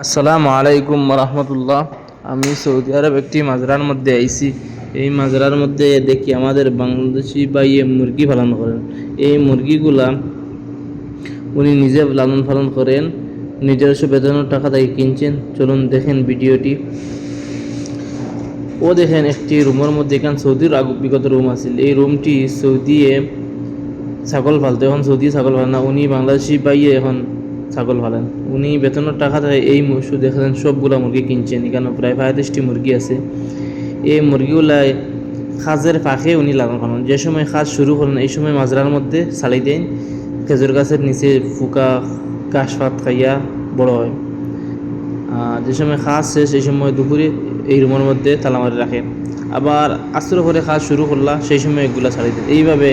আসসালামু আলাইকুম রহমতুল্লাহ। আমি সৌদি আরব একটি মাজরার মধ্যে আইছি। এই মাজরার মধ্যে দেখি আমাদের বাংলাদেশি ভাইয়ে মুরগি পালন করেন। এই মুরগিগুলা উনি নিজে লালন পালন করেন, নিজস্ব বেতনের টাকা থেকে কিনছেন। চলুন দেখেন ভিডিওটি। ও দেখেন একটি রুমের মধ্যে, এখানে সৌদির বিগত রুম আছে। এই রুমটি সৌদিয়ে ছাগল পালতো, এখন সৌদি ছাগল পালে না, উনি বাংলাদেশি পাইয়ে এখন ছাগল পালেন। উনি বেতনের টাকা থেকে এই দেখেন সবগুলা মুরগি কিনছেন। এখানে প্রায় 35টি মুরগি আছে। এই মুরগিগুলাই খাজের ফাঁকে উনি লালন পালন। যে সময় খাজ শুরু করেন এই সময় মাজরার মধ্যে ছাড়ি দেন, খেজুর গাছের নিচে ফুকা ঘাস পাত খাইয়া বড় হয়। যে সময় খাজ শেষ এই সময় দুপুরে এই রুমের মধ্যে তালা মারি রাখেন। আবার আসর করে খাজ শুরু করলা সেই সময় এগুলা ছাড়ি দেন। এইভাবে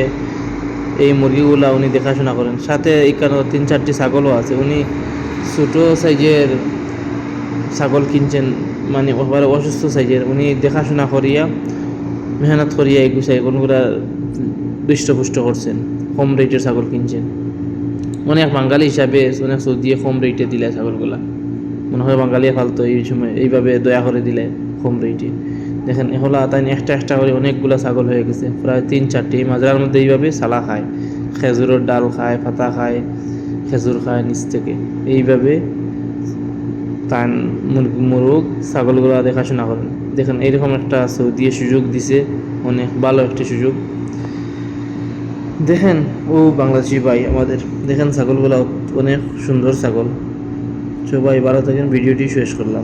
এই মুরগিগুলা উনি দেখাশোনা করেন। সাথে এখানে 3-4টি ছাগলও আছে। উনি ছোটো সাইজের ছাগল কিনছেন, মানে একবারে অসুস্থ সাইজের। উনি দেখাশোনা করিয়া মেহনত করিয়া এই ছাগলগুলা হৃষ্টপুষ্ট করছেন। কম রেটের ছাগল কিনছেন। অনেক বাঙালি হিসাবে অনেক সৌদিয়ে কম রেটে দিলে ছাগলগুলা, মনে হয় বাঙালিয়ে ফালতো এই সময় এইভাবে দয়া করে দিলে কম রেটে। দেখেন এহলা তাই একটা করে অনেকগুলো ছাগল হয়ে গেছে, প্রায় 3-4টি। এই মাজরার মধ্যে এইভাবে সালা খায়, খেজুরের ডাল খায়, পাতা খায়, খেজুর খায় নিচ থেকে। এইভাবে তান মুরগ ছাগলগুলো দেখাশোনা করেন। দেখেন এইরকম একটা সৌদি সুযোগ দিছে, অনেক ভালো একটা সুযোগ। দেখেন ও বাংলাদেশি ভাই আমাদের, দেখেন ছাগলগুলো অনেক সুন্দর ছাগল। সবাই ভালো থাকেন। ভিডিওটি শেষ করলাম।